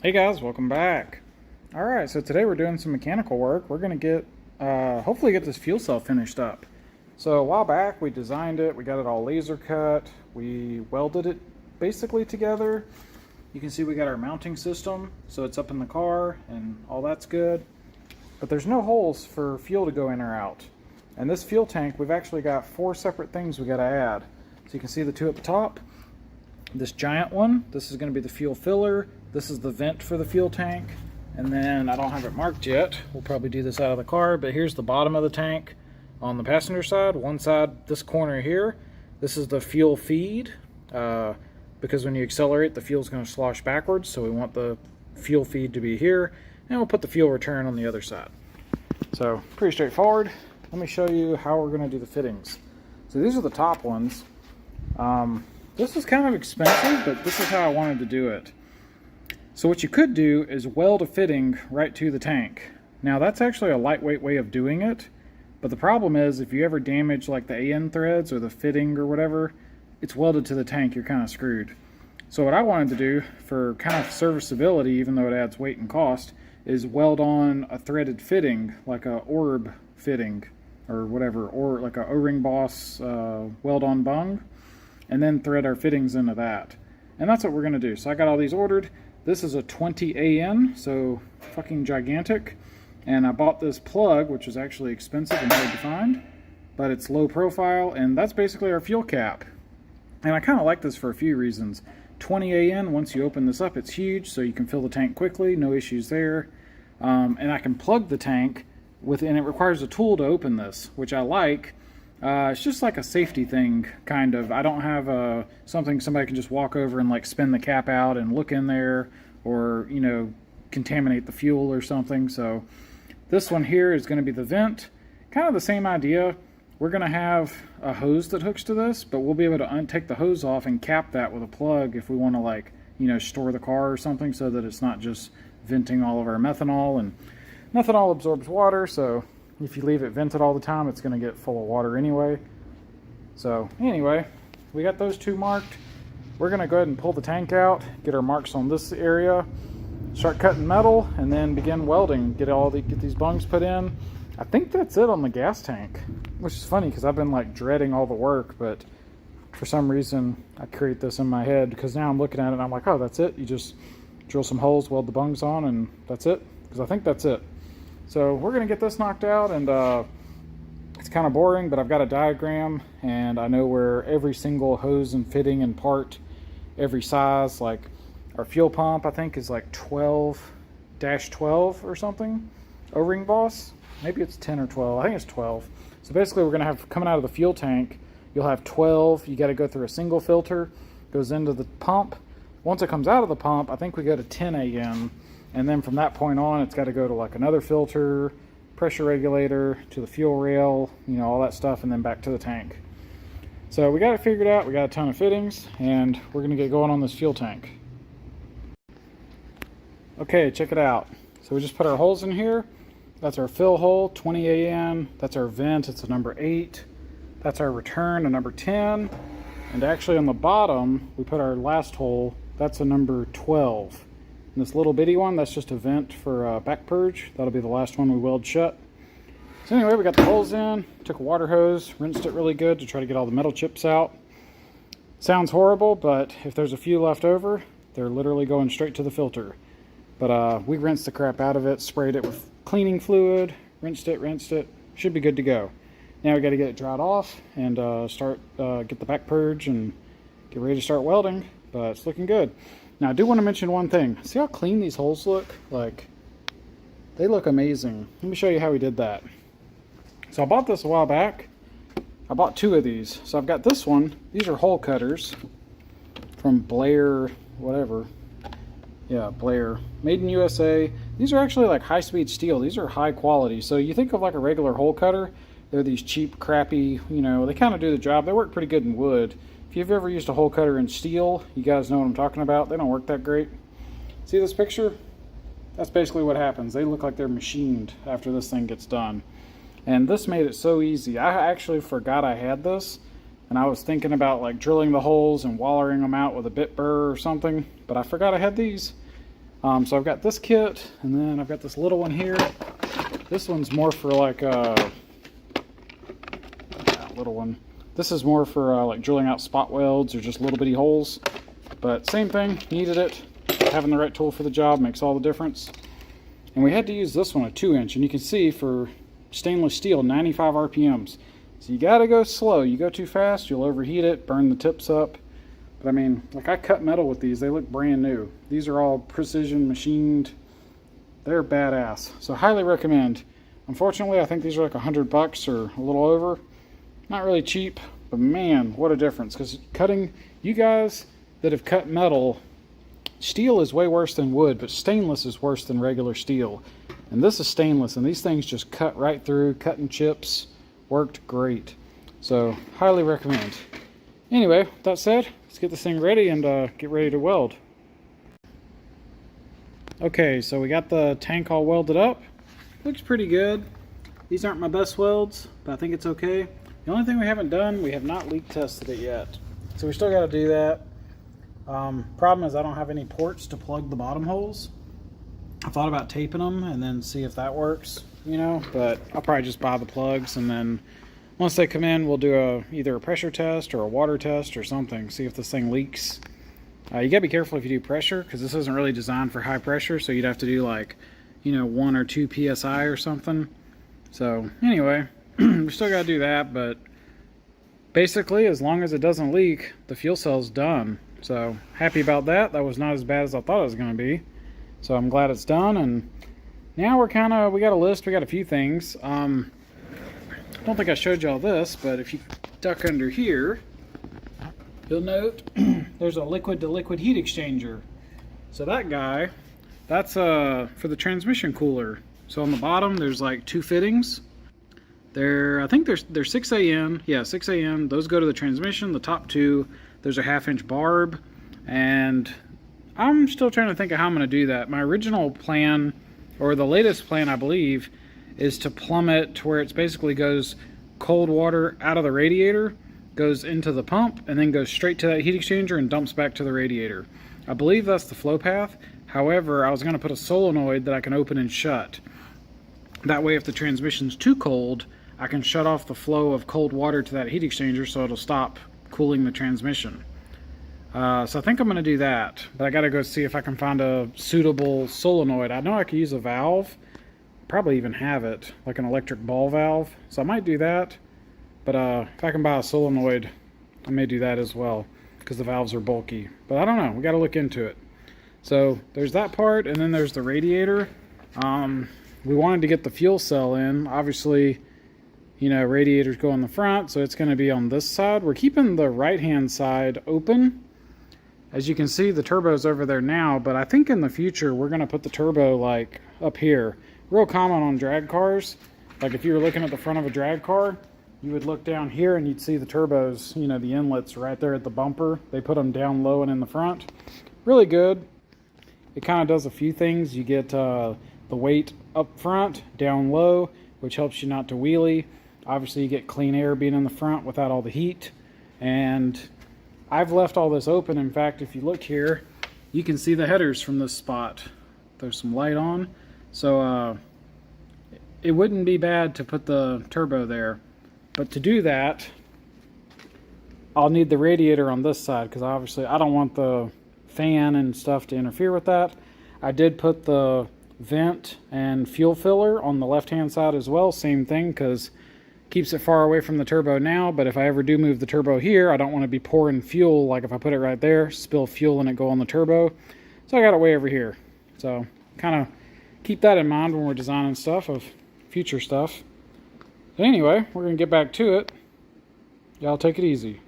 Hey guys, welcome back. Alright, so today we're doing some mechanical work. We're going to hopefully get this fuel cell finished up. So a while back we designed it, we got it all laser cut, we welded it basically together. You can see we got our mounting system, so it's up in the car and all that's good. But there's no holes for fuel to go in or out. And this fuel tank, we've actually got 4 separate things we got to add. So you can see the 2 at the top. This giant one, this is going to be the fuel filler. This is the vent for the fuel tank. And then I don't have it marked yet. We'll probably do this out of the car, but here's the bottom of the tank on the passenger side. One side, this corner here, this is the fuel feed. Because when you accelerate, the fuel's going to slosh backwards, so we want the fuel feed to be here. And we'll put the fuel return on the other side. So pretty straightforward. Let me show you how we're going to do the fittings. So these are the top ones. This is kind of expensive, but this is how I wanted to do it. So what you could do is weld a fitting right to the tank. Now that's actually a lightweight way of doing it, but the problem is if you ever damage like the AN threads or the fitting or whatever, it's welded to the tank, you're kind of screwed. So what I wanted to do for kind of serviceability, even though it adds weight and cost, is weld on a threaded fitting, like a orb fitting or whatever, or like a O-ring boss weld-on bung, and then thread our fittings into that. And that's what we're going to do. So I got all these ordered. This is a 20 AN, so fucking gigantic. And I bought this plug, which is actually expensive and hard to find, but it's low profile, and that's basically our fuel cap. And I kind of like this for a few reasons. 20 AN, once you open this up, it's huge, so you can fill the tank quickly, no issues there. And I can plug the tank and it requires a tool to open this, which I like. It's just like a safety thing, kind of. I don't have something somebody can just walk over and like spin the cap out and look in there, or contaminate the fuel or something. So this one here is going to be the vent. Kind of the same idea. We're going to have a hose that hooks to this, but we'll be able to take the hose off and cap that with a plug if we want to store the car or something, so that it's not just venting all of our methanol. And methanol absorbs water, so if you leave it vented all the time, it's going to get full of water anyway. So anyway, we got those 2 marked. We're going to go ahead and pull the tank out, get our marks on this area, start cutting metal, and then begin welding, get these bungs put in. I think that's it on the gas tank, which is funny because I've been like dreading all the work, but for some reason I create this in my head, because now I'm looking at it and I'm like, oh, that's it. You just drill some holes, weld the bungs on, and that's it, because I think that's it. So we're going to get this knocked out, and it's kind of boring, but I've got a diagram, and I know where every single hose and fitting and part, every size, like our fuel pump, I think is like 12-12 or something, O-ring boss. Maybe it's 10 or 12. I think it's 12. So basically we're going to have, coming out of the fuel tank, you'll have 12. You got to go through a single filter, goes into the pump. Once it comes out of the pump, I think we go to 10 AN. And then from that point on, it's got to go to like another filter, pressure regulator, to the fuel rail, all that stuff, and then back to the tank. So we got it figured out. We got a ton of fittings, and we're going to get going on this fuel tank. Okay, check it out. So we just put our holes in here. That's our fill hole, 20 AN. That's our vent, it's a number 8. That's our return, a number 10. And actually on the bottom, we put our last hole. That's a number 12. And this little bitty one, that's just a vent for back purge. That'll be the last one we weld shut. So anyway, we got the holes in, took a water hose, rinsed it really good to try to get all the metal chips out. Sounds horrible, but if there's a few left over, they're literally going straight to the filter. But we rinsed the crap out of it, sprayed it with cleaning fluid, rinsed it, should be good to go. Now we got to get it dried off and get the back purge and get ready to start welding, but it's looking good. Now, I do want to mention one thing. See how clean these holes look? Like, they look amazing. Let me show you how we did that. So I bought this a while back. I bought 2 of these. So I've got this one. These are hole cutters from Blair, whatever. Yeah, Blair. Made in USA. These are actually like high-speed steel. These are high quality. So you think of like a regular hole cutter. They're these cheap, crappy, they kind of do the job. They work pretty good in wood. If you've ever used a hole cutter in steel, you guys know what I'm talking about. They don't work that great. See this picture? That's basically what happens. They look like they're machined after this thing gets done. And this made it so easy. I actually forgot I had this, and I was thinking about like drilling the holes and wallering them out with a bit burr or something, but I forgot I had these. So I've got this kit, and then I've got this little one here. This one's more for like little one. This is more for like drilling out spot welds or just little bitty holes. But same thing, needed it. Having the right tool for the job makes all the difference. And we had to use this one, a 2-inch, and you can see for stainless steel, 95 RPMs. So you gotta go slow. You go too fast, you'll overheat it, burn the tips up. But I mean, like I cut metal with these, they look brand new. These are all precision machined. They're badass. So highly recommend. Unfortunately, I think these are like $100 or a little over. Not really cheap, but man, what a difference. Because cutting, you guys that have cut metal, steel is way worse than wood, but stainless is worse than regular steel. And this is stainless, and these things just cut right through, cutting chips. Worked great. So highly recommend. Anyway, that said, let's get this thing ready and get ready to weld. Okay, so we got the tank all welded up. Looks pretty good. These aren't my best welds, but I think it's okay. The only thing we haven't done, we have not leak tested it yet. So we still got to do that. Problem is I don't have any ports to plug the bottom holes. I thought about taping them and then see if that works, you know, but I'll probably just buy the plugs, and then once they come in, we'll do either a pressure test or a water test or something, see if this thing leaks. You gotta be careful if you do pressure, because this isn't really designed for high pressure, so you'd have to do like, you know, 1 or 2 PSI or something. So anyway, we still gotta do that, but basically as long as it doesn't leak, the fuel cell's done. So happy about that. That was not as bad as I thought it was gonna be. So I'm glad it's done, and now we got a list, we got a few things. I don't think I showed y'all this, but if you duck under here, you'll note there's a liquid to liquid heat exchanger. So that guy, that's for the transmission cooler. So on the bottom, there's like 2 fittings. I think they're 6 AN. Yeah, 6 AN. Those go to the transmission. The top 2, there's a 1/2-inch barb. And I'm still trying to think of how I'm going to do that. My original plan, or the latest plan, I believe, is to plumb it to where it basically goes cold water out of the radiator, goes into the pump, and then goes straight to that heat exchanger and dumps back to the radiator. I believe that's the flow path. However, I was going to put a solenoid that I can open and shut. That way, if the transmission's too cold, I can shut off the flow of cold water to that heat exchanger so it'll stop cooling the transmission. So I think I'm going to do that, but I got to go see if I can find a suitable solenoid. I know I could use a valve, probably even have it, like an electric ball valve. So I might do that, but if I can buy a solenoid, I may do that as well, because the valves are bulky. But I don't know, we got to look into it. So there's that part, and then there's the radiator. We wanted to get the fuel cell in. Obviously, you know, radiators go on the front, so it's going to be on this side. We're keeping the right-hand side open. As you can see, the turbo's over there now, but I think in the future we're going to put the turbo like up here. Real common on drag cars. Like if you were looking at the front of a drag car, you would look down here and you'd see the turbos, you know, the inlets right there at the bumper. They put them down low and in the front. Really good. It kind of does a few things. You get the weight up front, down low, which helps you not to wheelie. Obviously you get clean air being in the front without all the heat. And I've left all this open. In fact, if you look here, you can see the headers from this spot. There's some light on. So it wouldn't be bad to put the turbo there. But to do that, I'll need the radiator on this side, because obviously I don't want the fan and stuff to interfere with that. I did put the vent and fuel filler on the left-hand side as well. Same thing, because keeps it far away from the turbo now, but if I ever do move the turbo here, I don't want to be pouring fuel, like if I put it right there, spill fuel and it go on the turbo. So I got it way over here. So kind of keep that in mind when we're designing stuff of future stuff. But anyway, we're going to get back to it. Y'all take it easy.